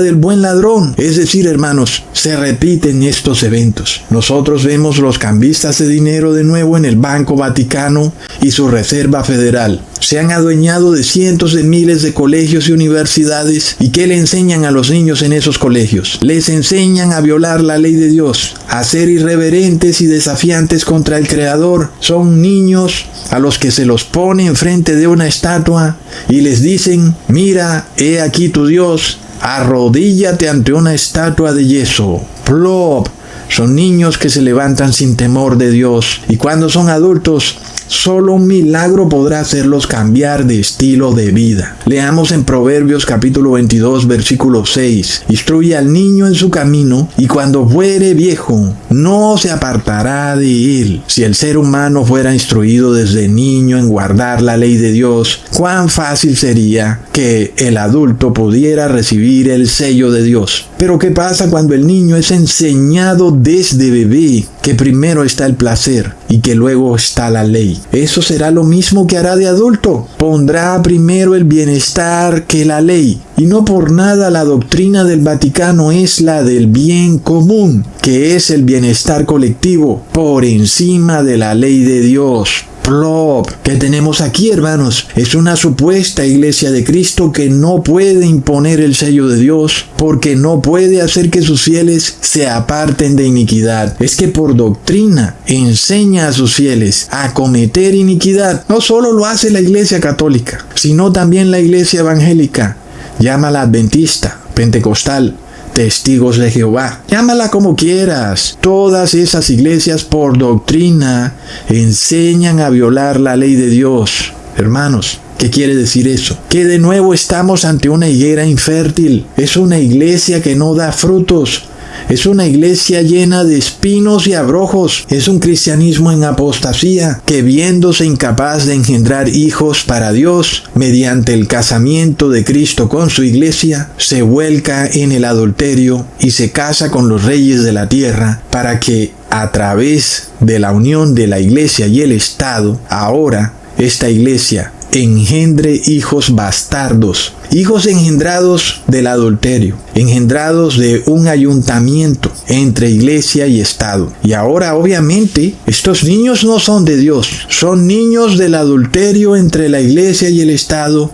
del buen ladrón. Es decir, hermanos, se repiten estos eventos. Nosotros vemos los cambistas de dinero de nuevo en el Banco Vaticano y su Reserva Federal. Se han adueñado de cientos de miles de colegios y universidades. ¿Y qué le enseñan a los niños en esos colegios? Les enseñan a violar la ley de Dios, a ser irreverentes y desafiantes contra el Creador. Son niños a los que se los pone enfrente de una estatua y les dicen: mira, he aquí tu Dios, arrodíllate ante una estatua de yeso. ¡Plop! Son niños que se levantan sin temor de Dios, y cuando son adultos, solo un milagro podrá hacerlos cambiar de estilo de vida. Leamos en Proverbios capítulo 22, versículo 6. Instruye al niño en su camino, y cuando fuere viejo, no se apartará de él. Si el ser humano fuera instruido desde niño en guardar la ley de Dios, cuán fácil sería que el adulto pudiera recibir el sello de Dios. Pero ¿qué pasa cuando el niño es enseñado desde bebé que primero está el placer y que luego está la ley? Eso será lo mismo que hará de adulto. Pondrá primero el bienestar que la ley. Y no por nada la doctrina del Vaticano es la del bien común, que es el bienestar colectivo, por encima de la ley de Dios. Plop. ¿Qué tenemos aquí, hermanos? Es una supuesta iglesia de Cristo que no puede imponer el sello de Dios, porque no puede hacer que sus fieles se aparten de iniquidad. Es que por doctrina enseña a sus fieles a cometer iniquidad. No solo lo hace la iglesia católica, sino también la iglesia evangélica. Llámala adventista, pentecostal, Testigos de Jehová, llámala como quieras. Todas esas iglesias por doctrina enseñan a violar la ley de Dios. Hermanos, ¿qué quiere decir eso? Que de nuevo estamos ante una higuera infértil. Es una iglesia que no da frutos. Es una iglesia llena de espinos y abrojos. Es un cristianismo en apostasía, que viéndose incapaz de engendrar hijos para Dios, mediante el casamiento de Cristo con su iglesia, se vuelca en el adulterio y se casa con los reyes de la tierra, para que a través de la unión de la iglesia y el Estado, ahora esta iglesia engendre hijos bastardos, hijos engendrados del adulterio, engendrados de un ayuntamiento entre iglesia y Estado. Y ahora, obviamente, estos niños no son de Dios, son niños del adulterio entre la iglesia y el Estado.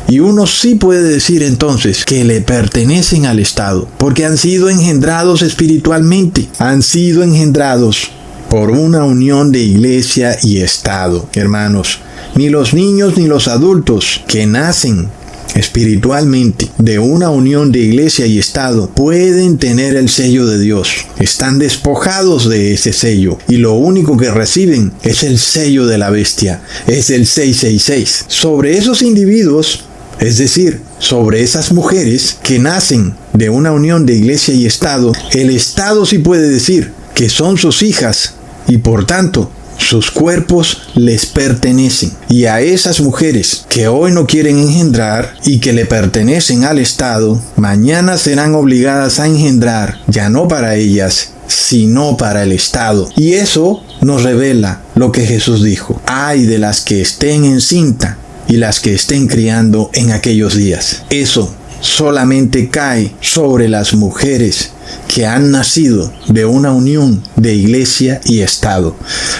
Y uno sí puede decir entonces que le pertenecen al Estado, porque han sido engendrados espiritualmente, han sido engendrados por una unión de iglesia y Estado. Hermanos, ni los niños ni los adultos que nacen espiritualmente de una unión de iglesia y Estado pueden tener el sello de Dios. Están despojados de ese sello y lo único que reciben es el sello de la bestia, es el 666. Sobre esos individuos, es decir, sobre esas mujeres que nacen de una unión de iglesia y Estado, el Estado sí puede decir que son sus hijas y por tanto sus cuerpos les pertenecen. Y a esas mujeres que hoy no quieren engendrar y que le pertenecen al Estado, mañana serán obligadas a engendrar, ya no para ellas, sino para el Estado. Y eso nos revela lo que Jesús dijo: ay de las que estén encinta y las que estén criando en aquellos días. Eso solamente cae sobre las mujeres que han nacido de una unión de iglesia y Estado.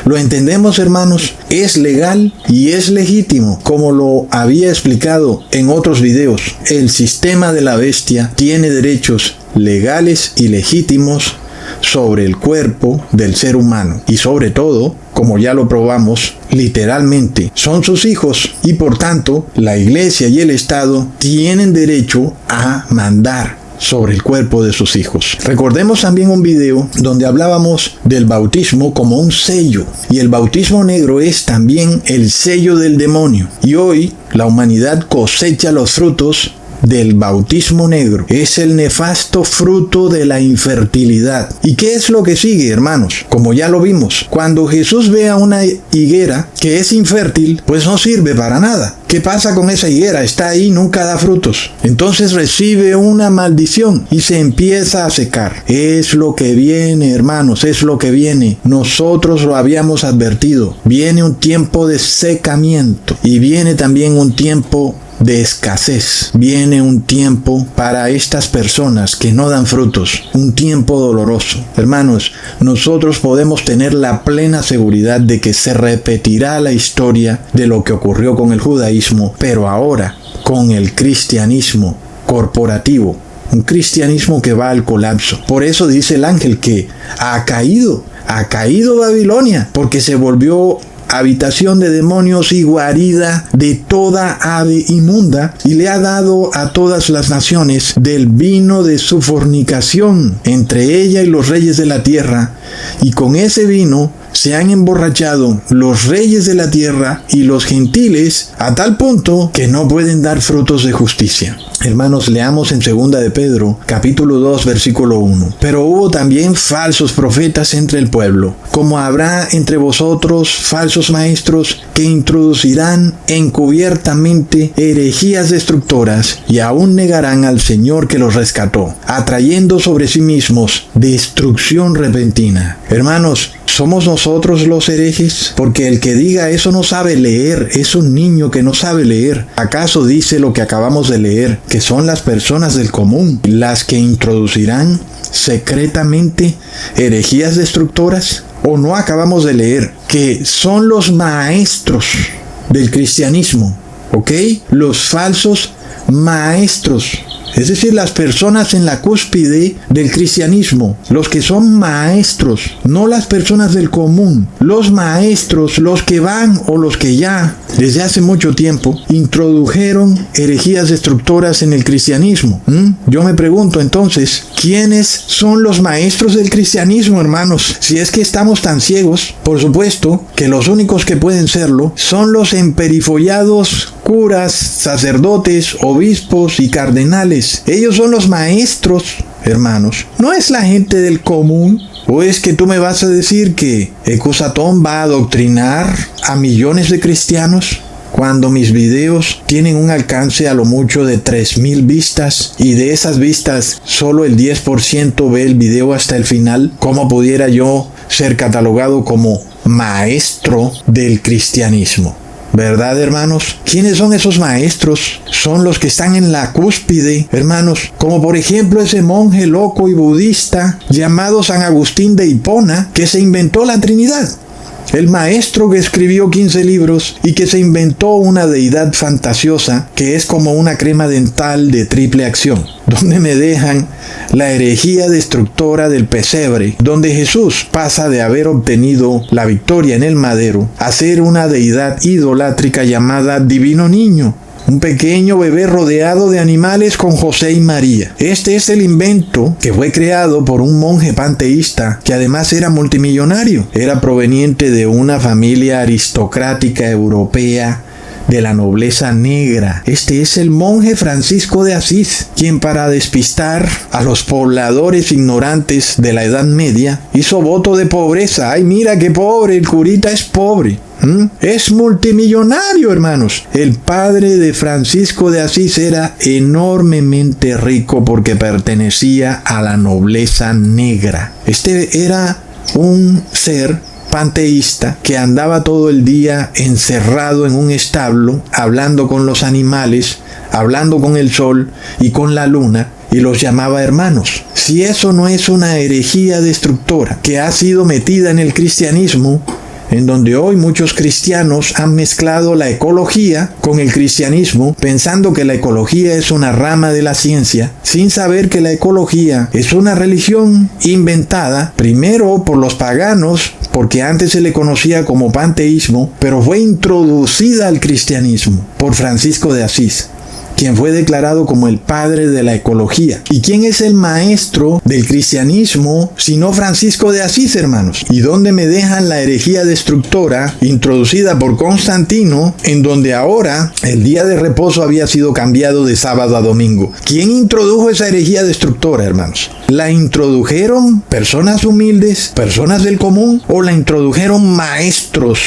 ¿Lo entendemos, hermanos? Es legal y es legítimo, como lo había explicado en otros videos. El sistema de la bestia tiene derechos legales y legítimos sobre el cuerpo del ser humano y sobre todo, como ya lo probamos, literalmente son sus hijos y por tanto la iglesia y el Estado tienen derecho a mandar sobre el cuerpo de sus hijos. Recordemos también un video donde hablábamos del bautismo como un sello, y el bautismo negro es también el sello del demonio, y hoy la humanidad cosecha los frutos del bautismo negro. Es el nefasto fruto de la infertilidad. ¿Y qué es lo que sigue, hermanos? Como ya lo vimos, cuando Jesús ve a una higuera que es infértil, pues no sirve para nada. ¿Qué pasa con esa higuera? Está ahí, nunca da frutos. Entonces recibe una maldición y se empieza a secar. Es lo que viene, hermanos, es lo que viene. Nosotros lo habíamos advertido. Viene un tiempo de secamiento y viene también un tiempo de escasez. Viene un tiempo para estas personas que no dan frutos, un tiempo doloroso. Hermanos, nosotros podemos tener la plena seguridad de que se repetirá la historia de lo que ocurrió con el judaísmo, pero ahora con el cristianismo corporativo. Un cristianismo que va al colapso. Por eso dice el ángel que ha caído Babilonia, porque se volvió habitación de demonios y guarida de toda ave inmunda, y le ha dado a todas las naciones del vino de su fornicación, entre ella y los reyes de la tierra, y con ese vino se han emborrachado los reyes de la tierra y los gentiles, a tal punto que no pueden dar frutos de justicia. Hermanos, leamos en 2 de Pedro, capítulo 2, versículo 1. Pero hubo también falsos profetas entre el pueblo, como habrá entre vosotros falsos maestros que introducirán encubiertamente herejías destructoras y aún negarán al Señor que los rescató, atrayendo sobre sí mismos destrucción repentina. Hermanos, ¿somos nosotros los herejes? Porque el que diga eso no sabe leer, es un niño que no sabe leer. ¿Acaso dice lo que acabamos de leer, que son las personas del común las que introducirán secretamente herejías destructoras? ¿O no acabamos de leer que son los maestros del cristianismo? ¿Ok? Los falsos maestros. Es decir, las personas en la cúspide del cristianismo, los que son maestros, no las personas del común, los maestros, los que van o los que ya desde hace mucho tiempo introdujeron herejías destructoras en el cristianismo. Yo me pregunto entonces, ¿quiénes son los maestros del cristianismo, hermanos? Si es que estamos tan ciegos, por supuesto que los únicos que pueden serlo son los emperifollados curas, sacerdotes, obispos y cardenales. Ellos son los maestros, hermanos. No es la gente del común. ¿O es que tú me vas a decir que Ecusatón va a adoctrinar a millones de cristianos? Cuando mis videos tienen un alcance a lo mucho de 3,000 vistas y de esas vistas solo el 10% ve el video hasta el final, ¿cómo pudiera yo ser catalogado como maestro del cristianismo? ¿Verdad, hermanos? ¿Quiénes son esos maestros? Son los que están en la cúspide, hermanos, como por ejemplo ese monje loco y budista llamado San Agustín de Hipona, que se inventó la Trinidad. El maestro que escribió 15 libros y que se inventó una deidad fantasiosa que es como una crema dental de triple acción, donde me dejan la herejía destructora del pesebre, donde Jesús pasa de haber obtenido la victoria en el madero a ser una deidad idolátrica llamada Divino Niño. Un pequeño bebé rodeado de animales con José y María. Este es el invento que fue creado por un monje panteísta que además era multimillonario. Era proveniente de una familia aristocrática europea de la nobleza negra. Este es el monje Francisco de Asís, quien para despistar a los pobladores ignorantes de la Edad Media hizo voto de pobreza. ¡Ay, mira qué pobre! El curita es pobre. Es multimillonario, hermanos. El padre de Francisco de Asís era enormemente rico porque pertenecía a la nobleza negra. Este era un ser panteísta que andaba todo el día encerrado en un establo, hablando con los animales, hablando con el sol y con la luna, y los llamaba hermanos. Si eso no es una herejía destructora que ha sido metida en el cristianismo, en donde hoy muchos cristianos han mezclado la ecología con el cristianismo, pensando que la ecología es una rama de la ciencia, sin saber que la ecología es una religión inventada primero por los paganos, porque antes se le conocía como panteísmo, pero fue introducida al cristianismo por Francisco de Asís, quien fue declarado como el padre de la ecología. ¿Y quién es el maestro del cristianismo sino Francisco de Asís, hermanos? ¿Y dónde me dejan la herejía destructora introducida por Constantino, en donde ahora el día de reposo había sido cambiado de sábado a domingo? ¿Quién introdujo esa herejía destructora, hermanos? ¿La introdujeron personas humildes, personas del común, o la introdujeron maestros?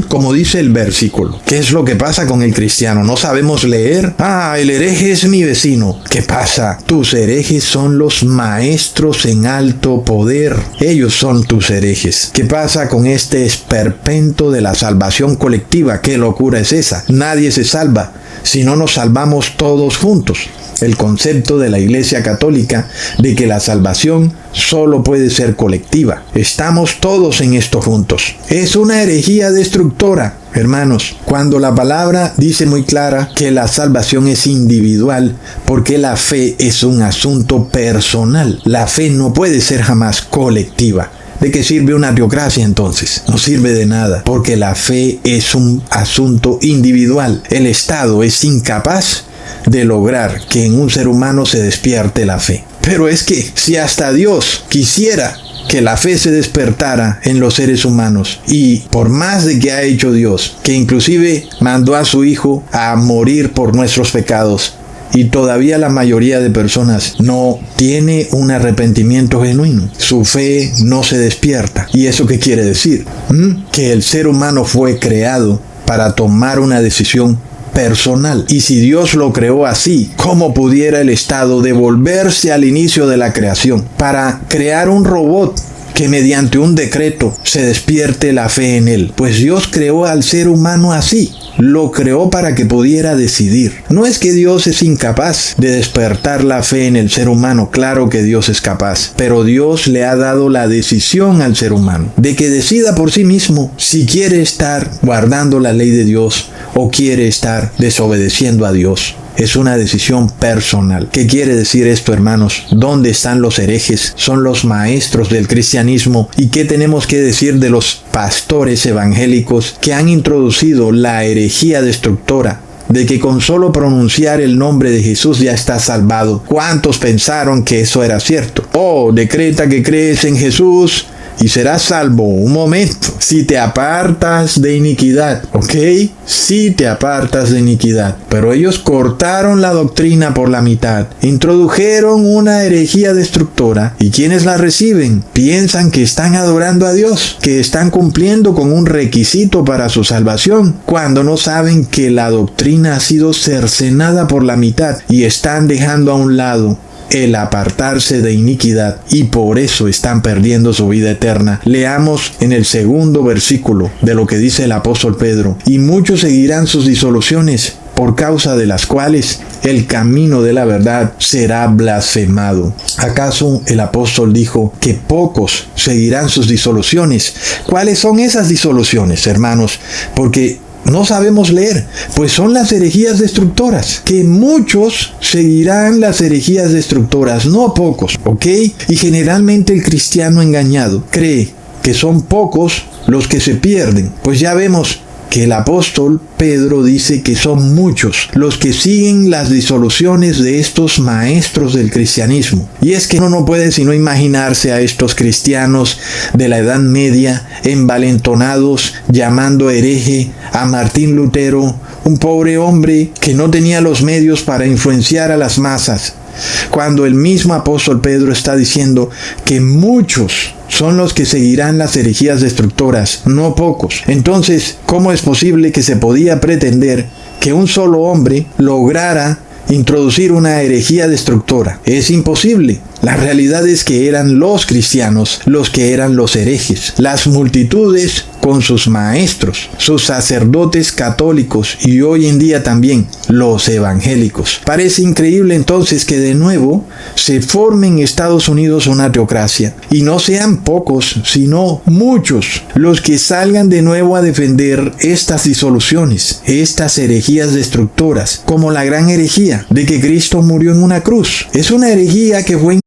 Como dice el versículo. ¿Qué es lo que pasa con el cristiano? ¿No sabemos leer? El hereje es mi vecino. ¿Qué pasa? Tus herejes son los maestros en alto poder. Ellos son tus herejes. ¿Qué pasa con este esperpento de la salvación colectiva? ¿Qué locura es esa? Nadie se salva si no nos salvamos todos juntos. El concepto de la Iglesia Católica de que la salvación solo puede ser colectiva. Estamos todos en esto juntos. Es una herejía destructora, hermanos, cuando la palabra dice muy clara que la salvación es individual, porque la fe es un asunto personal. La fe no puede ser jamás colectiva. ¿De qué sirve una teocracia entonces? No sirve de nada, porque la fe es un asunto individual. El Estado es incapaz de lograr que en un ser humano se despierte la fe. Pero es que si hasta Dios quisiera que la fe se despertara en los seres humanos, y por más de que ha hecho Dios, que inclusive mandó a su Hijo a morir por nuestros pecados, y todavía la mayoría de personas no tiene un arrepentimiento genuino, su fe no se despierta. ¿Y eso qué quiere decir? Que el ser humano fue creado para tomar una decisión personal. Y si Dios lo creó así, ¿cómo pudiera el Estado devolverse al inicio de la creación para crear un robot que mediante un decreto se despierte la fe en él? Pues Dios creó al ser humano así. Lo creó para que pudiera decidir. No es que Dios es incapaz de despertar la fe en el ser humano. Claro que Dios es capaz. Pero Dios le ha dado la decisión al ser humano de que decida por sí mismo si quiere estar guardando la ley de Dios o quiere estar desobedeciendo a Dios. Es una decisión personal. ¿Qué quiere decir esto, hermanos? ¿Dónde están los herejes? Son los maestros del cristianismo. ¿Y qué tenemos que decir de los pastores evangélicos que han introducido la herejía destructora de que con solo pronunciar el nombre de Jesús ya estás salvado? ¿Cuántos pensaron que eso era cierto? Decreta que crees en Jesús y serás salvo. Un momento. Si te apartas de iniquidad, ¿ok? Si te apartas de iniquidad. Pero ellos cortaron la doctrina por la mitad. Introdujeron una herejía destructora. ¿Y quienes la reciben? Piensan que están adorando a Dios, que están cumpliendo con un requisito para su salvación, cuando no saben que la doctrina ha sido cercenada por la mitad y están dejando a un lado el apartarse de iniquidad, y por eso están perdiendo su vida eterna. Leamos en el 2º versículo de lo que dice el apóstol Pedro: y muchos seguirán sus disoluciones, por causa de las cuales el camino de la verdad será blasfemado. ¿Acaso el apóstol dijo que pocos seguirán sus disoluciones? ¿Cuáles son esas disoluciones, hermanos? Porque no sabemos leer, pues son las herejías destructoras, que muchos seguirán las herejías destructoras, no pocos, ¿ok? Y generalmente el cristiano engañado cree que son pocos los que se pierden, pues ya vemos que el apóstol Pedro dice que son muchos los que siguen las disoluciones de estos maestros del cristianismo. Y es que uno no puede sino imaginarse a estos cristianos de la Edad Media envalentonados llamando hereje a Martín Lutero, un pobre hombre que no tenía los medios para influenciar a las masas, cuando el mismo apóstol Pedro está diciendo que muchos son los que seguirán las herejías destructoras, no pocos. Entonces, ¿cómo es posible que se podía pretender que un solo hombre lograra introducir una herejía destructora? Es imposible. La realidad es que eran los cristianos los que eran los herejes. Las multitudes con sus maestros, sus sacerdotes católicos y hoy en día también los evangélicos. Parece increíble entonces que de nuevo se forme en Estados Unidos una teocracia y no sean pocos, sino muchos los que salgan de nuevo a defender estas disoluciones, estas herejías destructoras, como la gran herejía de que Cristo murió en una cruz. Es una herejía que fue